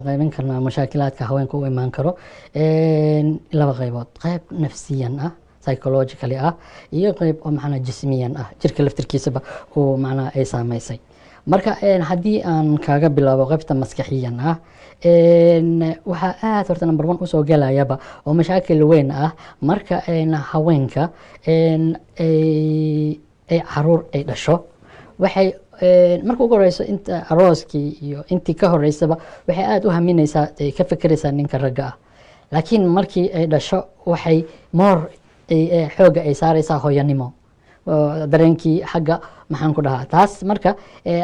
qaybin karnaa mashaakilaatka haweenka u imaan karo laba qaybood, qayb nafsiyan ah psychologically ah iyo qayb oo macnaa jismiyan ah jirka laftirkiisaba oo macnaa ay saameysay. marka haddii aan kaaga bilaabo qaybta maskaxiyan ah waxaa aad horta number one usoo galayaba oo mashaakil weyn ah marka haweenka ay caruur ay dhasho. waxay marka ugu horeyso inta arooskii iyo intii ka horeysaba waxay aad u haminaysaa ay ka fekeraysaa ninka ragga ah, laakiin markii ay dhasho waxay moor xooga ay saaraysaa hooyanimo, dareenkii xagga maxaan ku dhahaa taas. marka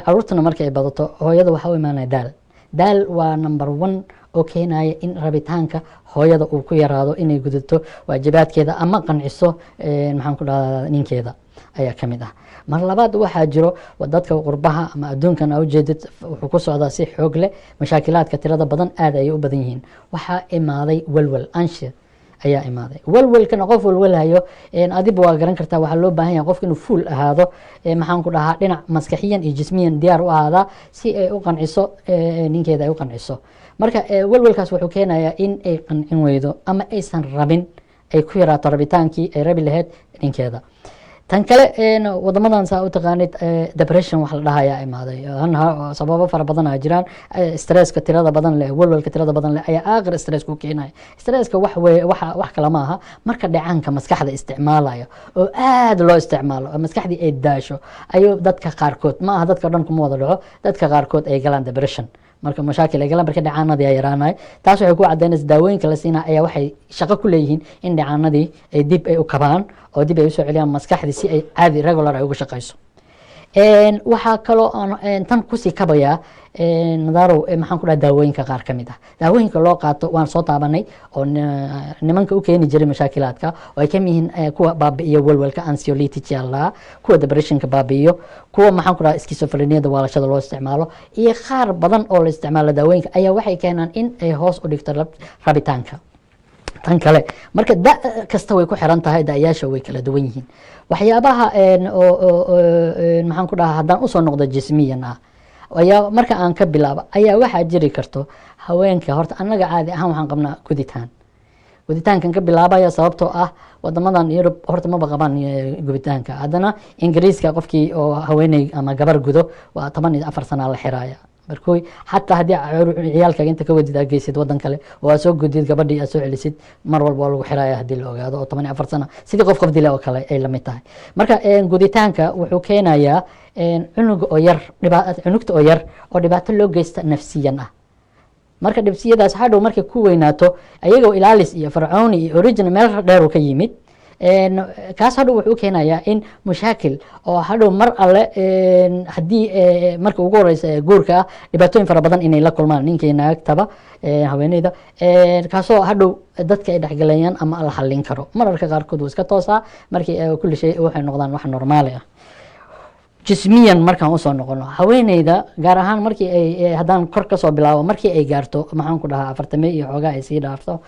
caruurtana marka ay badato hooyada waxaa u imaanaya daal waa number one oo keenaya in rabitaanka hooyada uu ku yaraado inay gudato waajibaadkeeda ama qanciso maxaan ku dhahaa ninkeeda ayaa ka mid ah. mar labaad waxaa jiro dadka qurbaha ama adduunkan aa ujeedid wuxuu ku socdaa si xoog leh, mashaakilaadka tirada badan aad ayay u badan yihiin. waxaa imaaday walwal anshi ayaa imaaday. walwalkana qof walwalhayo adiba waa garan kartaa, waxaa loo baahan yahay qofka inuu fuul ahaado maxaan ku dhahaa dhinac maskaxiyan iyo jismiyan diyaar u ahaadaa si ay u qanciso ninkeeda ay u qanciso. marka walwalkaas wuxuu keenayaa in ay qancin weydo ama aysan rabin, ay ku yaraato rabitaankii ay rabi lahayd ninkeeda. tan kale wadamadan saa u taqaanid depression wax la dhahayaa imaaday, sababo fara badan aa jiraan. stresska tirada badan leh, walwalka tirada badan leh ayaa aakhir stress ku keenaya. stresska wax kale ma aha marka dhacaanka maskaxda isticmaalayo oo aad loo isticmaalo oo maskaxdii ay daasho ayuu dadka qaarkood, ma aha dadka dhan kuma wada dhaco, dadka qaarkood ay galaan depression. marka mashaakil ay galaan marka dhacaanadii ay yaraanay. taas waxay ku cadaynaysaa daawooyinka la siinaa ayaa waxay shaqo ku leeyihiin in dhacaanadii ay dib ay u kabaan oo dib ay usoo celiyaan maskaxdii si ay caadi regular ay uga shaqayso. waxaa kaloo aan tan kusii kabayaa nadarow maxaan ku dhaha daawooyinka qaar ka mid ah. daawooyinka loo qaato waan soo taabanay oo nimanka u keeni jiray mashaakilaadka oo ay kamid yihiin kuwa baabi'iyo walwalka anxiolytic yaalaa, kuwa depressionka baabi'iyo, kuwa maxaan ku dhaha schizophreniada waalashada loo isticmaalo iyo qaar badan oo la isticmaalo daawooyinka ayaa waxay keenaan in ay hoos u dhigto rabitaanka. tan kale marka da kasta way ku xiran tahay, da'yaasha way kala duwan yihiin. waxyaabaha maxaan ku dhahaa haddaan usoo noqdo jismiyan ah ayaa marka aan ka bilaabo ayaa waxaa jiri karto haweenka horta annaga caadi ahaan waxaan qabnaa guditaankan ka bilaabaya sababtoo ah wadamadan Yurub horta maba qabaan guditaanka. haddana Ingiriiska qofkii oo haweeney ama gabar gudo waa 14 sano la xiraaya. markooy xataa haddii ciyaalkaaga inta ka wadid aad geysid wadan kale oo aad soo gudid gabadhii aad soo celisid mar walba waa lagu xiraaya haddii la ogaado oo 14 sano sidii qof dila oo kale ay la mid tahay. marka guditaanka wuxuu keenayaa cunuga oo yar cunugta oo yar oo dhibaato loo geysta nafsiyan ah. marka dhibsiyadaas hadhow markay ku weynaato ayagoo ilaalis iyo fircooni iyo original meel dheer uu ka yimid kaas hadhow wuxuu keenayaa in mushaakil oo hadhow mar alle haddii marka ugu horeysa guurka ah dhibaatooyin fara badan inay la kulmaan ninkii naagtaba haweeneyda kaasoo hadhow dadka ay dhexgalayaan ama la xallin karo. mararka qaarkood wuu iska toosaa markii kulli shay waxay noqdaan wax normaali ah. jismiyan markaan usoo noqono haweeneyda gaar ahaan markii ay haddaan kor kasoo bilaabo markii ay gaarto maxaan ku dhahaa 40 iyo xoogaa ay sii dhaafto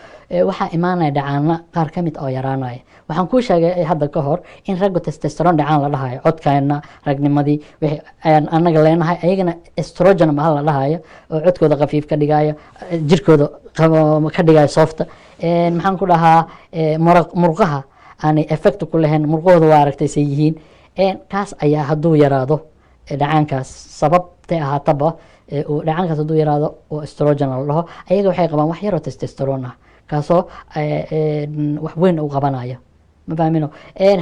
waxaa imaanaya dhacaana qaar ka mid oo yaraanaya. waxaan kuu sheegay hadda ka hor in raggu testosteron dhacaan la dhahayo, codkeena ragnimadii wixii annaga leenahay ayagana estrogen ma la dhahayo oo codkooda khafiif ka dhigaya, jirkooda ka dhigaya soft. maxaan ku dhahaa murqaha aanay effect ku lahayn, murqahooda waa aragtay say yihiin. kaas ayaa hadduu yaraado dhacaankaas sababtay ahaataba dhacaankaas hadduu yaraado oo estrogen la dhaho ayaga waxay qabaan wax yaroo testosteron ah kaasoo wax weyn u qabanaya. ma fahmino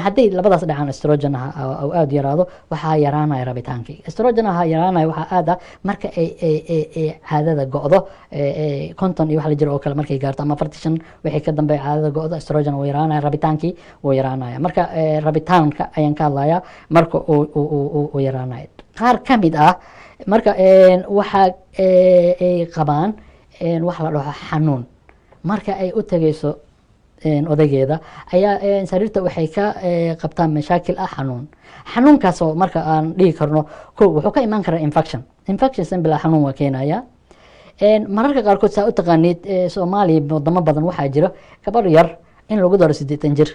haddii labadaas dhacaan estrogen oo aad yaraado waxaa yaraanaya rabitaankii. estrogen yaraanaya waxaa aad ah marka ay caadada go'do 50 iyo wax la jiro oo kale markay gaarto ama 45 wixii ka dambeeya caadada go'do estrogen wuu yaraanaya, rabitaankii wuu yaraanaya. marka rabitaanka ayaan ka hadlayaa marka uu yaraanaya. qaar ka mid ah marka waxaa ay qabaan wax la dhaho xanuun marka ay u tagayso odaygeeda ayaa sariirta waxay ka qabtaan mashaakil ah xanuunkaas oo marka aan dhihi karno wuxuu ka imaan karaa infection simple xanuun waa keenaya. mararka qaarkood saa u taqaanid Soomaaliya wadamo badan waxaa jira gabar yar in lagu daro 80 jir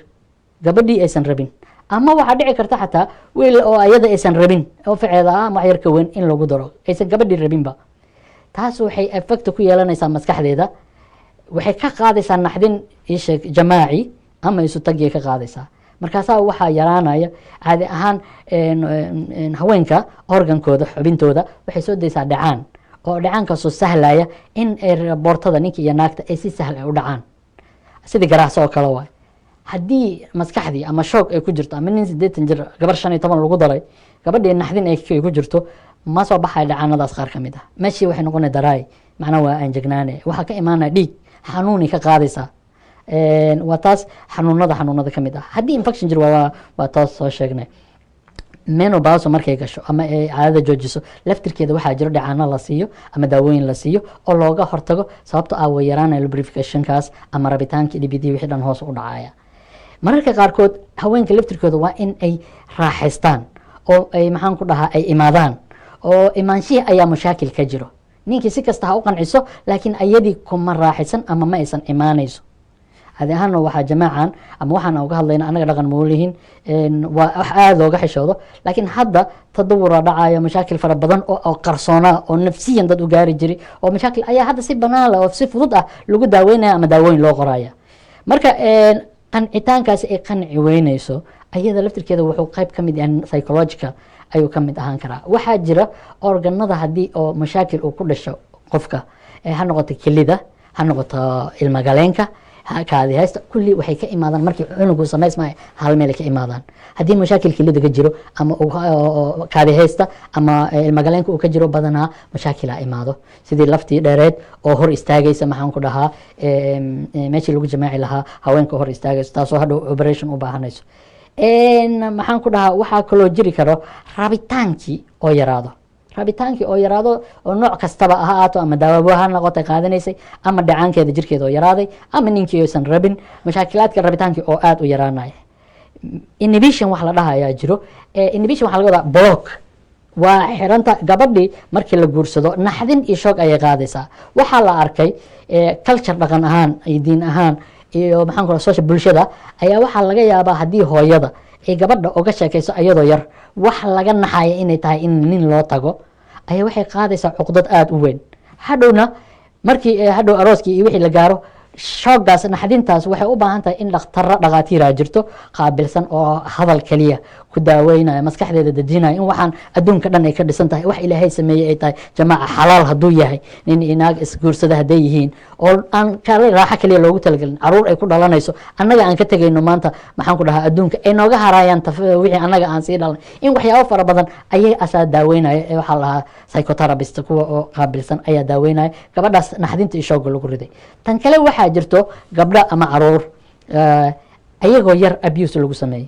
gabadhii aysan rabin, ama waxaa dhici karta xataa wiil oo ayada aysan rabin oo ficeeda ah wax yar ka weyn in lagu daro aysan gabadhii rabinba. taas waxay effect ku yeelanaysaa maskaxdeeda waxay ka qaadaysaa naxdin isheeg jamaaci ama isu tagiyay ka qaadaysaa markaasaa waxaa yaraanaya caadi ahaan haweenka organkooda xubintooda waxay soo daysaa dhacaan oo dhacaankaasoo sahlaya in boortada ninka iyo naagta ay si sahal ay u dhacaan sidii garaacso oo kale waay haddii maskaxdii ama shoog ay ku jirto ama nin 80 jir gabar 15 lagu daray gabadhii naxdin ay ku jirto ma soo baxay dhacaanadaas qaar kamid ah meeshii waxay noqonay daraay macnaha waa aan jegnaane waxa ka imaanaya dhiig xanuuni ka qaadaysa waa taas xanuunada kamid ah haddii infection jir waa taas soo sheegnay menopause markay gasho ama ay caadada joojiso laftirkeeda waxaa jiro dhacaano la siiyo ama daawooyin la siiyo oo looga hortago sababtoo ah way yaraanaya lubrificationkaas ama rabitaanka dhibidii wixii dhan hoos u dhacaya mararka qaarkood haweenka laftirkooda waa in ay raaxaystaan oo ay maxaan ku dhahaa ay imaadaan oo imaanshihii ayaa mashaakil ka jiro ninkii si kasta ha u qanciso laakiin ayadii kuma raaxaysan ama ma aysan imaanayso هذه أهنا واحد جماعة أما واحنا وقال لنا أنا قدر نقولين وهذا وقح شوضه لكن هذا تدور دعاية مشاكل فربضان أو قرصانة أو نفسيا ضد وجاري جري أو مشاكل أي هذا سيب بناله أو سيب ضده لو داوينه أما داوين لو قراية مركا قنعتان كاس قنع وينيسو أيضا لفتر كذا وحو قيب كمد يعني سايكولوجيكال أيو كمد أهان كرا واحد جرا أورجانada hadii oo mashaakil uu ku dhasho qofka ha noqoto kilida ha noqoto ilmagaleenka kaadi haysta kulli waxay ka imaadaan markii cunugu sameysmay hal meel ka imaadaan hadii mashaakil kilida ka jiro ama kaadi haysta ama ilmagaleenka uu ka jiro badanaa mashaakil ay imaado sidii laftii dheereed oo hor istaagaysa maxaan ku dhahaa meeshii lagu jamaaci lahaa haweenka hor istaagaysa taasoo hadhow operation u baahanayso maxaan ku dhahaa waxaa kaloo jiri karo rabitaankii oo yaraado oo nooc kastaba ha ahaato ama daawabo ha noqotay qaadanaysay ama dhacaankeeda jirkeeda oo yaraaday ama ninkii aysan rabin mashaakilaadka rabitaankii oo aad u yaraanaya inhibition wax la dhahayaa jiro inhibition waxa laga wadaa block waa xiranta gabadhii markii la guursado naxdin iyo shoog ayay qaadaysaa waxaa la arkay culture dhaqan ahaan iyo diin ahaan iyo maxaan ku social bulshada ayaa waxa laga yaabaa hadii hooyada ay gabadha uga sheekayso ayadoo yar wax laga naxaya inay tahay in nin loo tago ayaa waxay qaadaysaa cuqdad aad u weyn hadhowna markii hadhow arooskii iyo wixii la gaaro shoogaas naxdintaas waxay u baahan tahay in dhaqaatiir jirto qaabilsan oo hadal kaliya ku daaweynaya maskaxdeeda dejinaya in waxaan adduunka dhan ay ka dhisan tahay wax ilaahay sameeyay ay tahay jamaaca xalaal hadduu yahay nin inaag isguursada hadday yihiin oo aan kale raaxo kaliya loogu talagelin caruur ay ku dhalanayso annaga aan ka tegayno maanta maxaan ku dhahaa adduunka ay nooga harayaan wixii annaga aan sii dhalan in waxyaabo fara badan ayay asaa daaweynaya ee waxaa lahaa psychotherapist kuwa oo qaabilsan ayaa daaweynaya gabadhaas naxdinta iyo shooga lagu riday tan kale waxaa jirto gabdha ama caruur ayagoo yar abuse lagu sameeyay